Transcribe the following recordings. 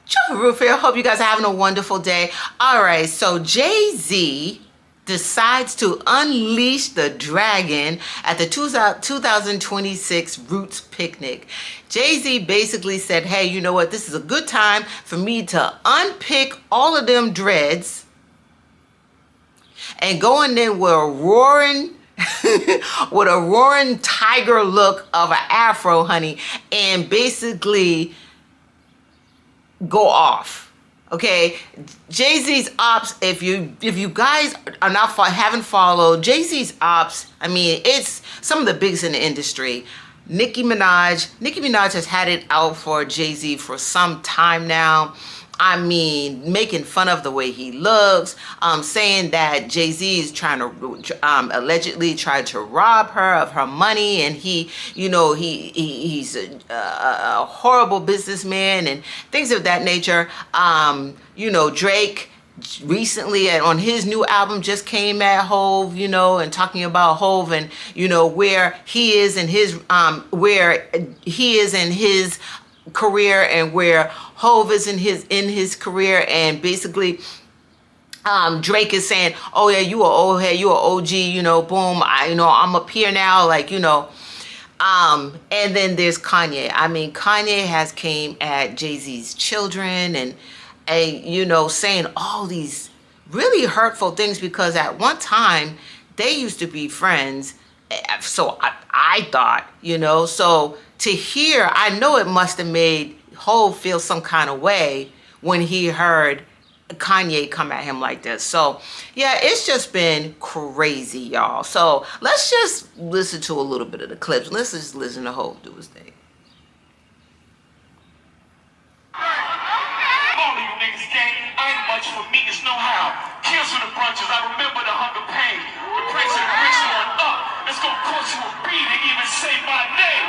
Joe Roof here. Hope you guys are having a wonderful day. All right, so Jay-Z decides to unleash the dragon at the 2026 Roots Picnic. Jay-Z basically said, hey, you know what? This is a good time for me to unpick all of them dreads and go in there with a roaring with a roaring tiger look of an afro, honey, and basically go off. Okay, Jay-Z's ops, if you guys are not haven't followed Jay-Z's ops, I mean, it's some of the biggest in the industry. Nicki Minaj has had it out for Jay-Z for some time now. I mean, making fun of the way he looks, saying that Jay-Z is trying to allegedly tried to rob her of her money, and he's a horrible businessman and things of that nature. Drake recently on his new album just came at Hove, and talking about Hove and where he is in his career and where Hove is in his career, and basically Drake is saying, oh yeah, you are old head, you are OG, boom, I'm up here now, and then there's Kanye. I mean, Kanye has came at Jay-Z's children and saying all these really hurtful things, because at one time they used to be friends. So I thought, so to hear, I know it must have made Hov feel some kind of way when he heard Kanye come at him like this. So yeah, it's just been crazy, y'all. So let's just listen to a little bit of the clips. Let's just listen to Hov do his thing. All of you niggas gang, ain't much for me, it's no how. Cancel the brunches, I remember the hunger pain. The price of the rich going up. It's gonna cost you a beat to even say my name.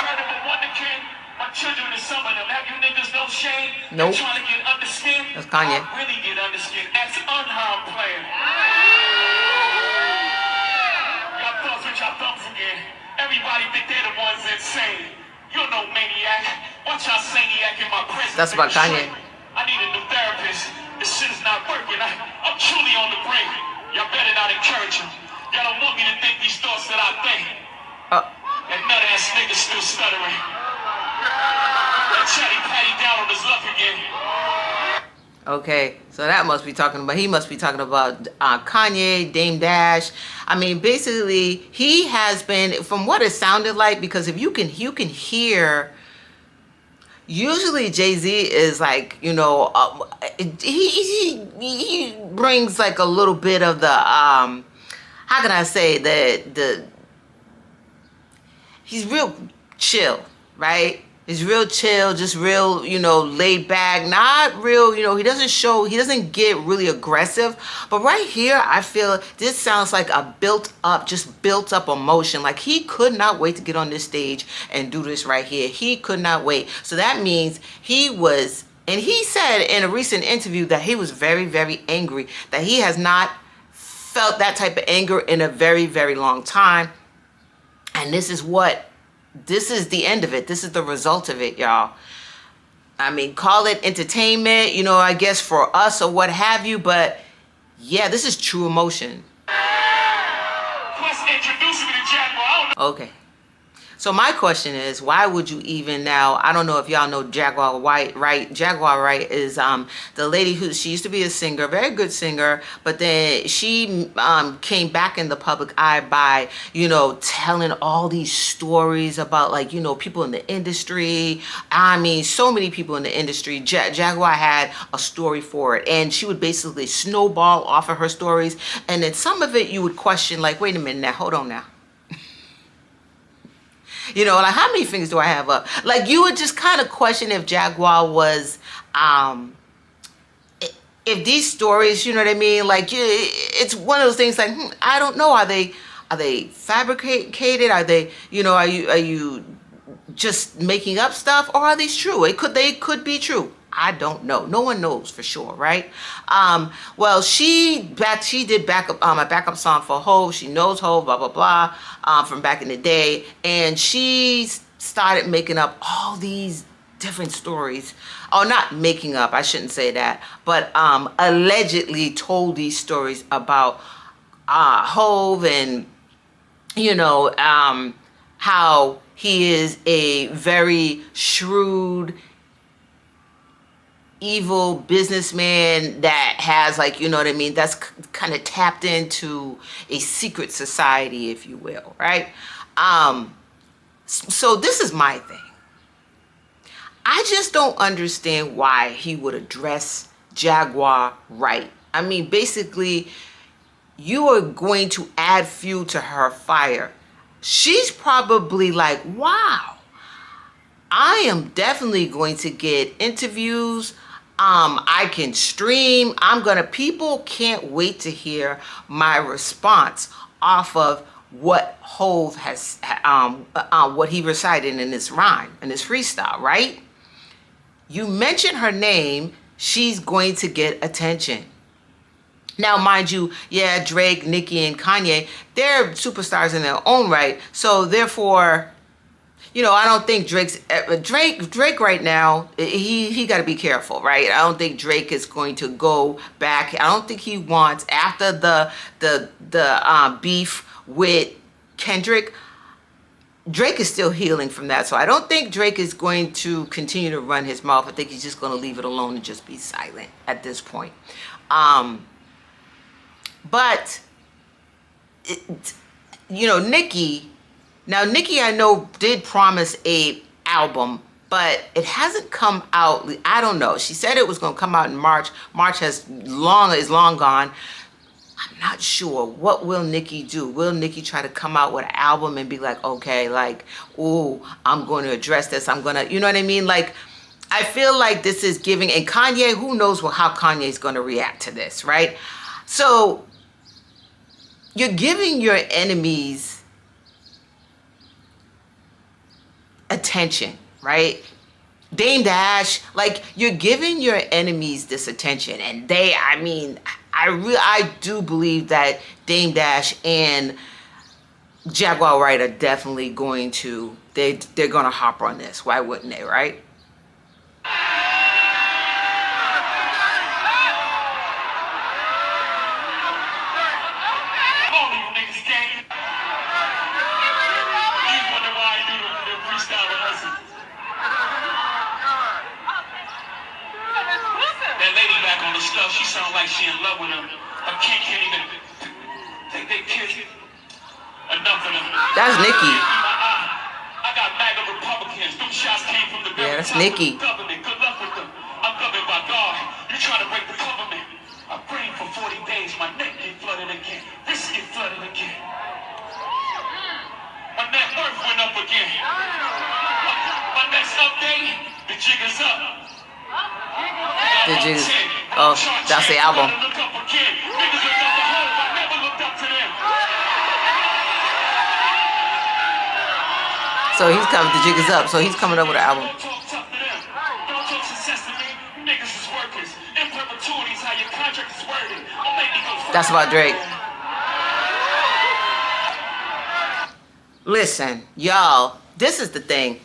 Incredible Wonder Kid, my children and some of them. Have you niggas no shame? Nope. Trying to get under skin? That's Kanye. I really get under skin. That's unharmed player. Y'all thugs with y'all thumbs again. Everybody think they're the ones insane. You're no maniac. Watch y'all saniac in my presence. That's about Kanye. I need a new therapist. This shit is not working. I'm truly on the brink. Y'all better not encourage him. Y'all don't want me to think these thoughts that I think. That nut ass nigga still stuttering. That chatty patty down on his luck again. Okay, so that must be talking about, he must be talking about Kanye, Dame Dash. I mean, basically, he has been, from what it sounded like, because if you can hear, usually Jay-Z is like, he brings like a little bit of the, how can I say, he's real chill, right? He's real chill, just real, laid back, not real, he doesn't get really aggressive. But right here, I feel this sounds like a built up emotion. Like he could not wait to get on this stage and do this right here. He could not wait. So that means and he said in a recent interview that he was very, very angry, that he has not felt that type of anger in a very, very long time. And this is the end of it. This is the result of it, y'all. I mean, call it entertainment, I guess for us or what have you, but yeah, this is true emotion. Plus, introduce me to Jack. Okay. So my question is, why would you even now, I don't know if y'all know Jaguar Wright, right? Jaguar Wright is the lady she used to be a singer, very good singer, but then she came back in the public eye by, telling all these stories about people in the industry. I mean, so many people in the industry. Jaguar had a story for it, and she would basically snowball off of her stories, and then some of it you would question, like, wait a minute now, hold on now. How many fingers do I have up? Like, you would just kind of question if Jaguar was, if these stories, you know what I mean? Like, it's one of those things like, I don't know. Are they fabricated? Are they, are you just making up stuff, or are these true? They could be true. I don't know. No one knows for sure, right? Well, she did a backup song for Hov. She knows Hov, blah, blah, blah, from back in the day. And she started making up all these different stories. Oh, not making up, I shouldn't say that, but allegedly told these stories about Hove, and how he is a very shrewd, evil businessman that has, like, you know what I mean, that's kind of tapped into a secret society, if you will, right? So this is my thing. I just don't understand why he would address Jaguar right. I mean, basically, you are going to add fuel to her fire. She's probably like, wow, I am definitely going to get interviews. I can stream. People can't wait to hear my response off of what Hove has, what he recited in this rhyme, in this freestyle, right? You mention her name, she's going to get attention. Now, mind you, yeah, Drake, Nicki, and Kanye, they're superstars in their own right. So therefore, I don't think Drake right now, he got to be careful, right? I don't think Drake is going to go back. I don't think he wants, after the beef with Kendrick, Drake is still healing from that. So I don't think Drake is going to continue to run his mouth. I think he's just going to leave it alone and just be silent at this point. But, Nicki, I know did promise a album, but it hasn't come out. I don't know. She said it was going to come out in March. March is long gone. I'm not sure. What will Nicki do? Will Nicki try to come out with an album and be like, okay, like, ooh, I'm going to address this. I'm going to, you know what I mean? Like, I feel like this is giving, and Kanye, who knows how Kanye's going to react to this, right? So you're giving your enemies attention, right? Dame Dash, like, you're giving your enemies this attention, and I do believe that Dame Dash and Jaguar Wright are definitely going to, they're going to hop on this. Why wouldn't they, right? She sound like she in love with him. Her kid can't even take their kids. Enough of them. That's Nicki. I got MAGA Republicans. Them shots came from the very top of the government. Good luck with them. I'm governed by God. You're trying to break the government. I prayed for 40 days. My neck get flooded again. This get flooded again. My net worth went up again. My next update, the jig is up. The jig is, oh, that's the album. So he's coming, the jig is up, so he's coming up with an album. That's about Drake. Listen, y'all, this is the thing.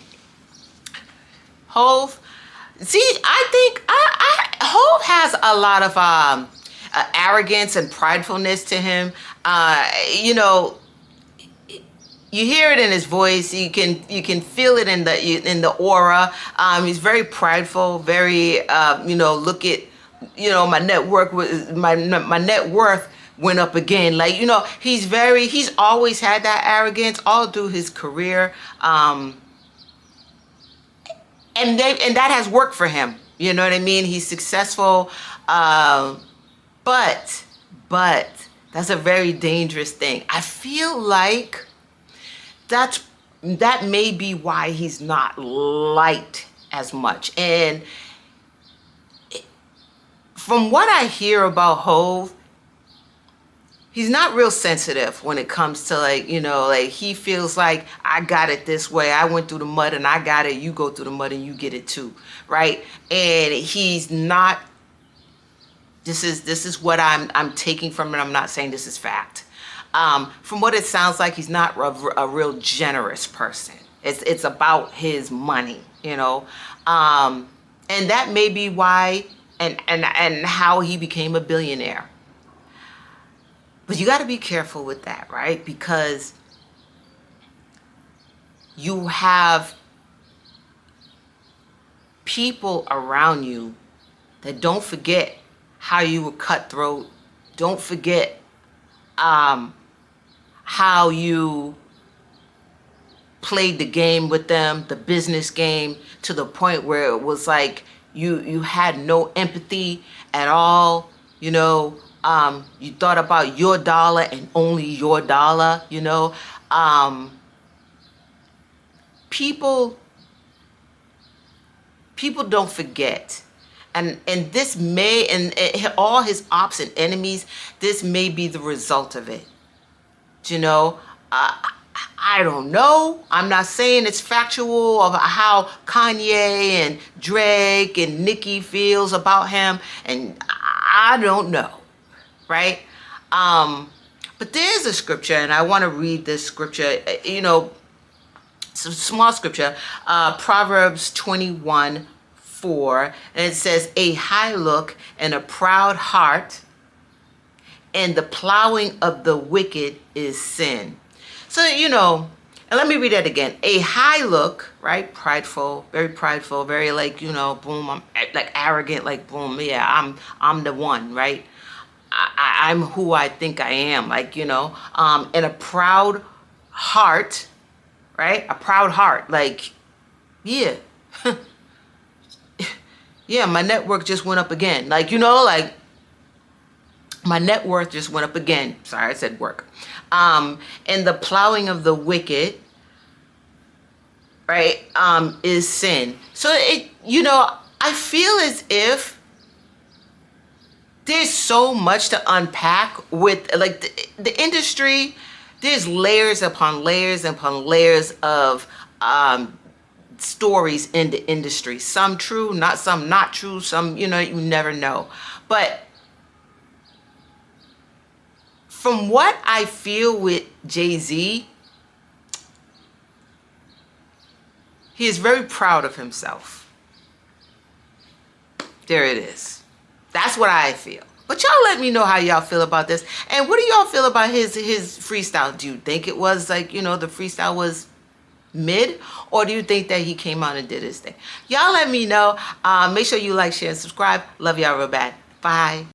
Hove, see, I think Hove has a lot of arrogance and pridefulness to him. You hear it in his voice. You can feel it in the aura. He's very prideful. Very look at my network was my net worth went up again. Like, he's always had that arrogance all through his career. And that has worked for him. You know what I mean? He's successful. But that's a very dangerous thing. I feel like that may be why he's not liked as much. And from what I hear about Hove, he's not real sensitive when it comes to, like, he feels like, I got it this way. I went through the mud and I got it. You go through the mud and you get it too, right? And he's not, this is what I'm taking from it. I'm not saying this is fact. From what it sounds like, he's not a real generous person. It's about his money. you know. And that may be why and how he became a billionaire. But you got to be careful with that, right? Because you have people around you that don't forget how you were cutthroat. Don't forget how you played the game with them, the business game, to the point where it was like you had no empathy at all, you know. You thought about your dollar and only your dollar, you know. People don't forget. And this may, and all his ops and enemies, this may be the result of it. You know, I don't know. I'm not saying it's factual of how Kanye and Drake and Nicki feels about him, and I don't know, right? But there's a scripture, and I want to read this scripture. You know, it's a small scripture, Proverbs 21:4, and it says, "A high look and a proud heart, and the plowing of the wicked is sin." So, you know, and let me read that again. A high look, right? Prideful, very like, you know, boom, I'm like arrogant, like boom, yeah, I'm the one, right? I'm who I think I am, like, you know, and a proud heart, right? A proud heart, like, yeah. Yeah, my network just went up again. Like, you know, like, my net worth just went up again. Sorry, I said work. And the plowing of the wicked, right, is sin. So it, you know, I feel as if there's so much to unpack with like the industry. There's layers upon layers upon layers of stories in the industry. Some true, some not true. Some, you know, you never know. But from what I feel with Jay-Z, he is very proud of himself. There it is. That's what I feel. But y'all let me know how y'all feel about this. And what do y'all feel about his freestyle? Do you think it was like, you know, the freestyle was mid? Or do you think that he came out and did his thing? Y'all let me know. Make sure you like, share, and subscribe. Love y'all real bad. Bye.